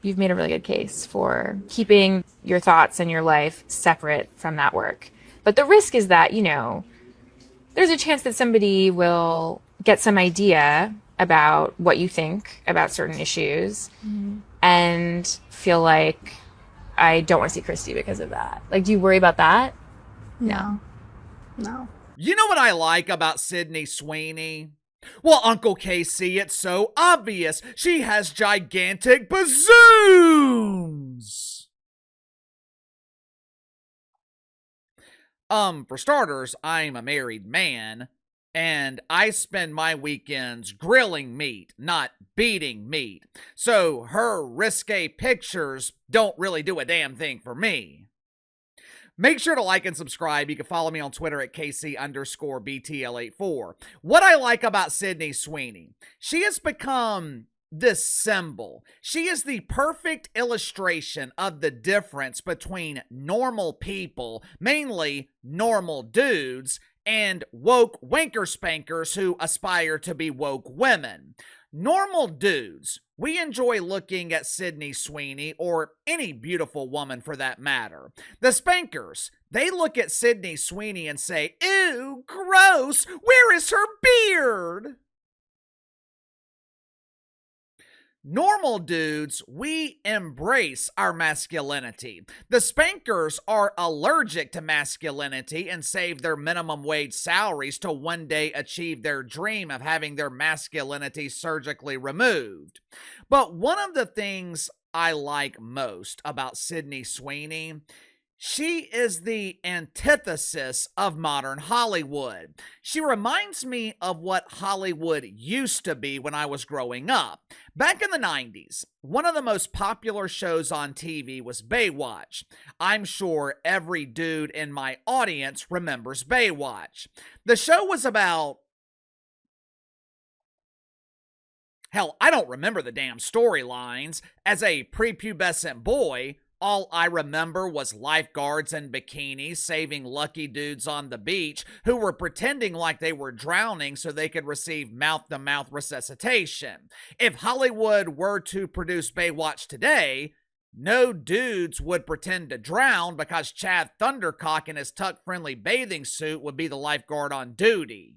you've made a really good case for keeping your thoughts and your life separate from that work. But the risk is that, there's a chance that somebody will get some idea about what you think about certain issues and feel like I don't want to see Christy because of that. Like, do you worry about that? No. No. You know what I like about Sydney Sweeney? Well, Uncle Casey, it's so obvious. She has gigantic bazooms! For starters, I'm a married man, and I spend my weekends grilling meat, not beating meat. So her risque pictures don't really do a damn thing for me. Make sure to like and subscribe. You can follow me on Twitter at KC_BTL84. What I like about Sydney Sweeney, she has become this symbol. She is the perfect illustration of the difference between normal people, mainly normal dudes, and woke wanker spankers who aspire to be woke women. Normal dudes, we enjoy looking at Sydney Sweeney, or any beautiful woman for that matter. The spankers, they look at Sydney Sweeney and say, "Ew, gross, where is her beard?" Normal dudes, we embrace our masculinity. The spankers are allergic to masculinity and save their minimum wage salaries to one day achieve their dream of having their masculinity surgically removed. But one of the things I like most about Sydney Sweeney, she is the antithesis of modern Hollywood. She reminds me of what Hollywood used to be when I was growing up. Back in the 90s, one of the most popular shows on TV was Baywatch. I'm sure every dude in my audience remembers Baywatch. The show was about... Hell, I don't remember the damn storylines. As a prepubescent boy, all I remember was lifeguards in bikinis saving lucky dudes on the beach who were pretending like they were drowning so they could receive mouth-to-mouth resuscitation. If Hollywood were to produce Baywatch today, no dudes would pretend to drown because Chad Thundercock in his tuck-friendly bathing suit would be the lifeguard on duty.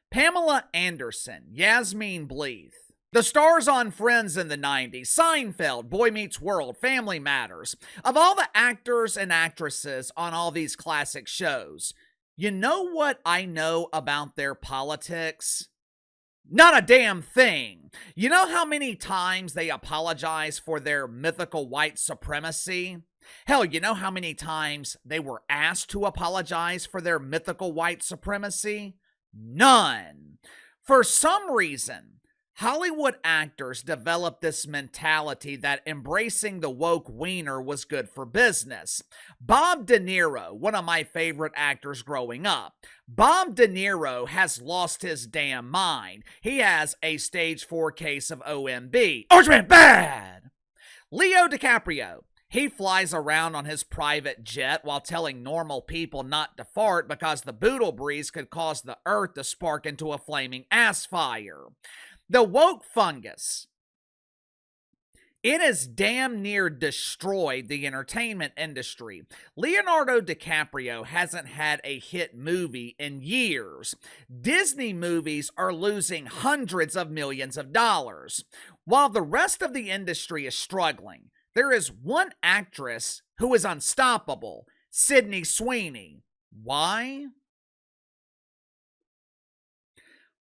Pamela Anderson, Yasmine Bleeth. The stars on Friends in the 90s, Seinfeld, Boy Meets World, Family Matters. Of all the actors and actresses on all these classic shows, you know what I know about their politics? Not a damn thing. You know how many times they apologize for their mythical white supremacy? Hell, you know how many times they were asked to apologize for their mythical white supremacy? None. For some reason, Hollywood actors developed this mentality that embracing the woke wiener was good for business. Bob De Niro, one of my favorite actors growing up. Bob De Niro has lost his damn mind. He has a stage 4 case of OMB. Orange Man bad! Leo DiCaprio. He flies around on his private jet while telling normal people not to fart because the boodle breeze could cause the earth to spark into a flaming ass fire. The woke fungus. It has damn near destroyed the entertainment industry. Leonardo DiCaprio hasn't had a hit movie in years. Disney movies are losing hundreds of millions of dollars. While the rest of the industry is struggling, there is one actress who is unstoppable, Sydney Sweeney. Why?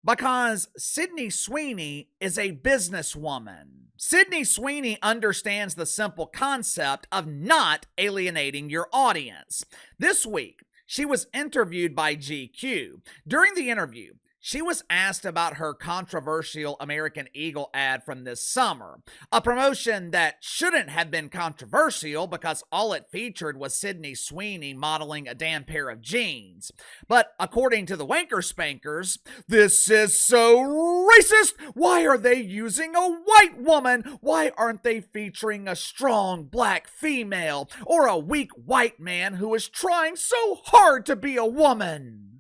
Because Sydney Sweeney is a businesswoman. Sydney Sweeney understands the simple concept of not alienating your audience. This week, she was interviewed by GQ. During the interview, she was asked about her controversial American Eagle ad from this summer, a promotion that shouldn't have been controversial because all it featured was Sydney Sweeney modeling a damn pair of jeans. But according to the Wanker Spankers, this is so racist! Why are they using a white woman? Why aren't they featuring a strong black female or a weak white man who is trying so hard to be a woman?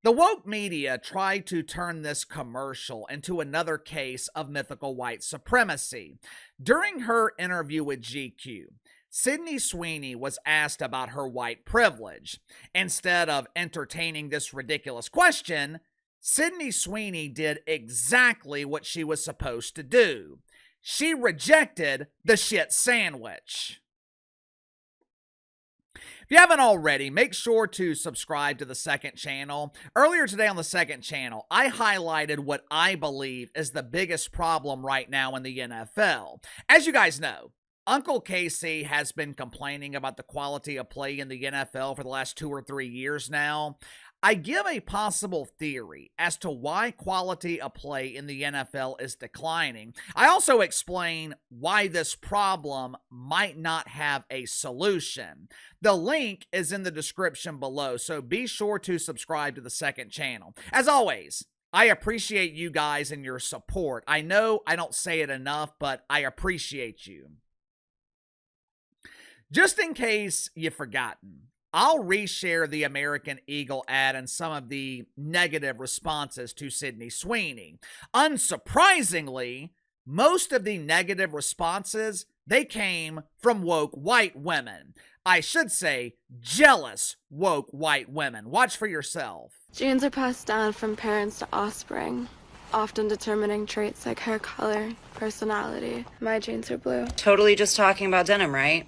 The woke media tried to turn this commercial into another case of mythical white supremacy. During her interview with GQ, Sydney Sweeney was asked about her white privilege. Instead of entertaining this ridiculous question, Sydney Sweeney did exactly what she was supposed to do. She rejected the shit sandwich. If you haven't already, make sure to subscribe to the second channel. Earlier today on the second channel, I highlighted what I believe is the biggest problem right now in the NFL. As you guys know, Uncle Casey has been complaining about the quality of play in the NFL for the last 2 or 3 years now. I give a possible theory as to why quality of play in the NFL is declining. I also explain why this problem might not have a solution. The link is in the description below, so be sure to subscribe to the second channel. As always, I appreciate you guys and your support. I know I don't say it enough, but I appreciate you. Just in case you've forgotten, I'll reshare the American Eagle ad and some of the negative responses to Sydney Sweeney. Unsurprisingly, most of the negative responses, they came from woke white women. I should say jealous woke white women. Watch for yourself. Genes are passed down from parents to offspring, often determining traits like hair color, personality. My genes are blue. Totally just talking about denim, right?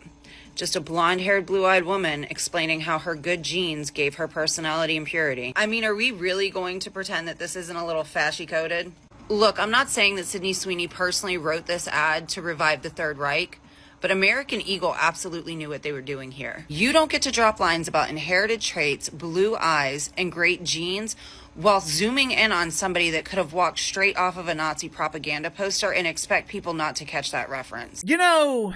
Just a blonde-haired, blue-eyed woman explaining how her good genes gave her personality and purity. I mean, are we really going to pretend that this isn't a little fashy-coded? Look, I'm not saying that Sydney Sweeney personally wrote this ad to revive the Third Reich, but American Eagle absolutely knew what they were doing here. You don't get to drop lines about inherited traits, blue eyes, and great genes while zooming in on somebody that could have walked straight off of a Nazi propaganda poster and expect people not to catch that reference. You know,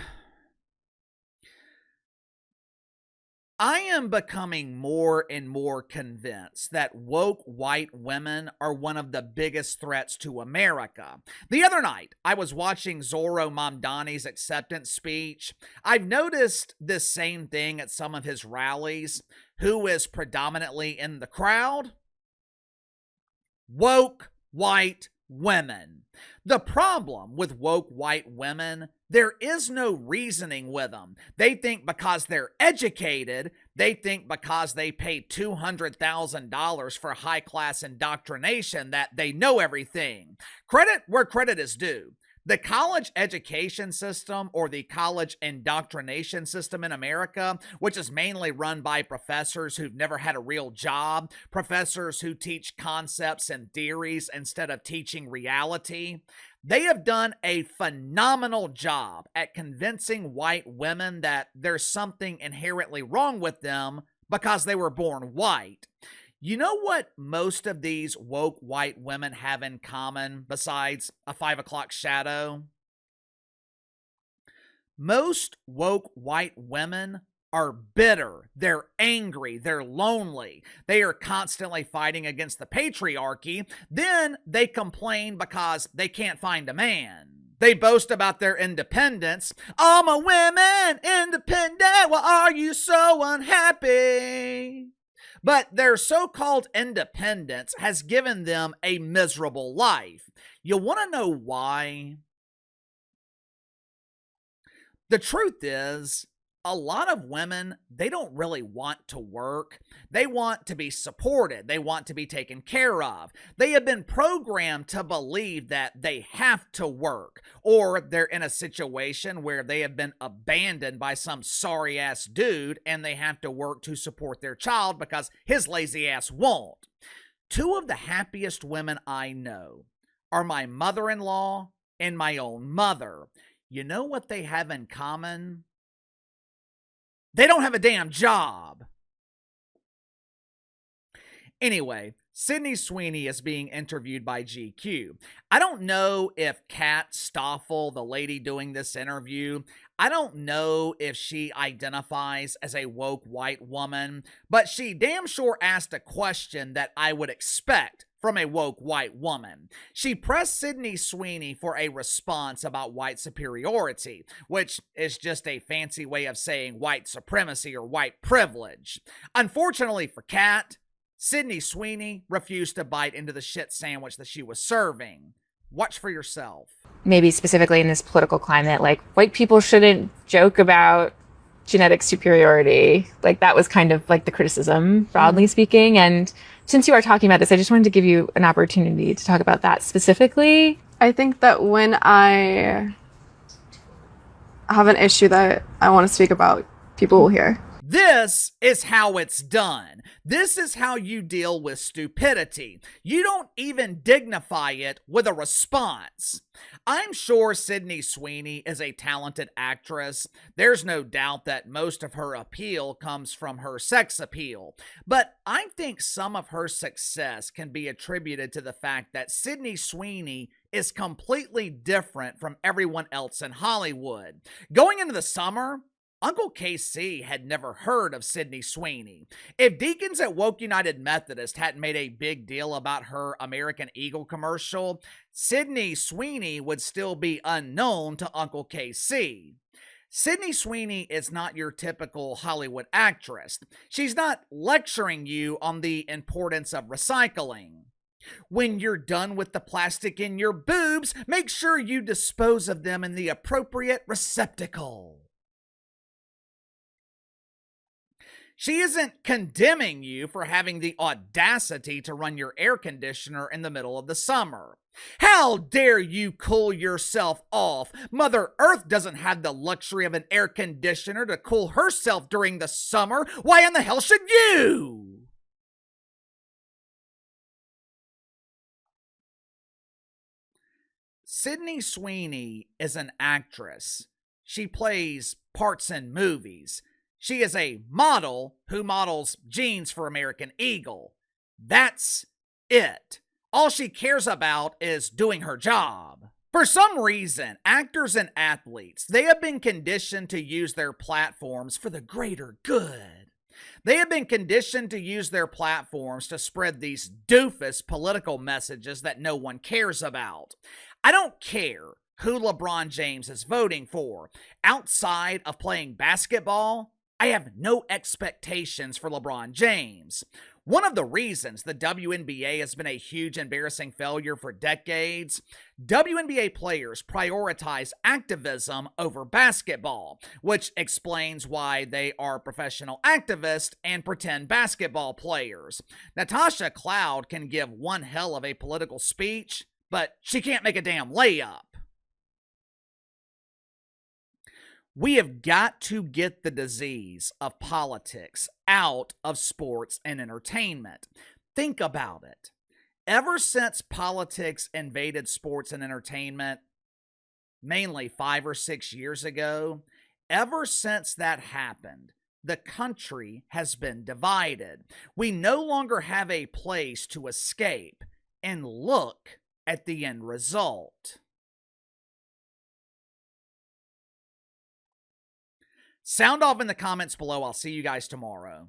I am becoming more and more convinced that woke white women are one of the biggest threats to America. The other night, I was watching Zorro Mamdani's acceptance speech. I've noticed this same thing at some of his rallies. Who is predominantly in the crowd? Woke white women. The problem with woke white women, there is no reasoning with them. They think because they're educated, they think because they pay $200,000 for high-class indoctrination that they know everything. Credit where credit is due. The college education system, or the college indoctrination system in America, which is mainly run by professors who've never had a real job, professors who teach concepts and theories instead of teaching reality, they have done a phenomenal job at convincing white women that there's something inherently wrong with them because they were born white. You know what most of these woke white women have in common besides a 5 o'clock shadow? Most woke white women are bitter, they're angry, they're lonely, they are constantly fighting against the patriarchy, then they complain because they can't find a man. They boast about their independence. All my women independent, why are you so unhappy? But their so-called independence has given them a miserable life. You want to know why? The truth is, a lot of women, they don't really want to work. They want to be supported. They want to be taken care of. They have been programmed to believe that they have to work, or they're in a situation where they have been abandoned by some sorry-ass dude and they have to work to support their child because his lazy ass won't. Two of the happiest women I know are my mother-in-law and my own mother. You know what they have in common? They don't have a damn job. Anyway, Sydney Sweeney is being interviewed by GQ. I don't know if Kat Stoffel, the lady doing this interview, I don't know if she identifies as a woke white woman, but she damn sure asked a question that I would expect from a woke white woman. She pressed Sydney Sweeney for a response about white superiority, which is just a fancy way of saying white supremacy or white privilege. Unfortunately for Kat, Sydney Sweeney refused to bite into the shit sandwich that she was serving. Watch for yourself. Maybe specifically in this political climate, like white people shouldn't joke about genetic superiority. Like that was kind of like the criticism, broadly speaking. And since you are talking about this, I just wanted to give you an opportunity to talk about that specifically. I think that when I have an issue that I want to speak about, people will hear. This is how it's done. This is how you deal with stupidity. You don't even dignify it with a response. I'm sure Sydney Sweeney is a talented actress. There's no doubt that most of her appeal comes from her sex appeal. But I think some of her success can be attributed to the fact that Sydney Sweeney is completely different from everyone else in Hollywood. Going into the summer, Uncle KC had never heard of Sydney Sweeney. If deacons at Woke United Methodist hadn't made a big deal about her American Eagle commercial, Sydney Sweeney would still be unknown to Uncle KC. Sydney Sweeney is not your typical Hollywood actress. She's not lecturing you on the importance of recycling. When you're done with the plastic in your boobs, make sure you dispose of them in the appropriate receptacle. She isn't condemning you for having the audacity to run your air conditioner in the middle of the summer. How dare you cool yourself off? Mother Earth doesn't have the luxury of an air conditioner to cool herself during the summer. Why in the hell should you? Sydney Sweeney is an actress. She plays parts in movies. She is a model who models jeans for American Eagle. That's it. All she cares about is doing her job. For some reason, actors and athletes, they have been conditioned to use their platforms for the greater good. They have been conditioned to use their platforms to spread these doofus political messages that no one cares about. I don't care who LeBron James is voting for. Outside of playing basketball, I have no expectations for LeBron James. One of the reasons the WNBA has been a huge embarrassing failure for decades, WNBA players prioritize activism over basketball, which explains why they are professional activists and pretend basketball players. Natasha Cloud can give one hell of a political speech, but she can't make a damn layup. We have got to get the disease of politics out of sports and entertainment. Think about it. Ever since politics invaded sports and entertainment, mainly 5 or 6 years ago, ever since that happened, the country has been divided. We no longer have a place to escape. And look at the end result. Sound off in the comments below. I'll see you guys tomorrow.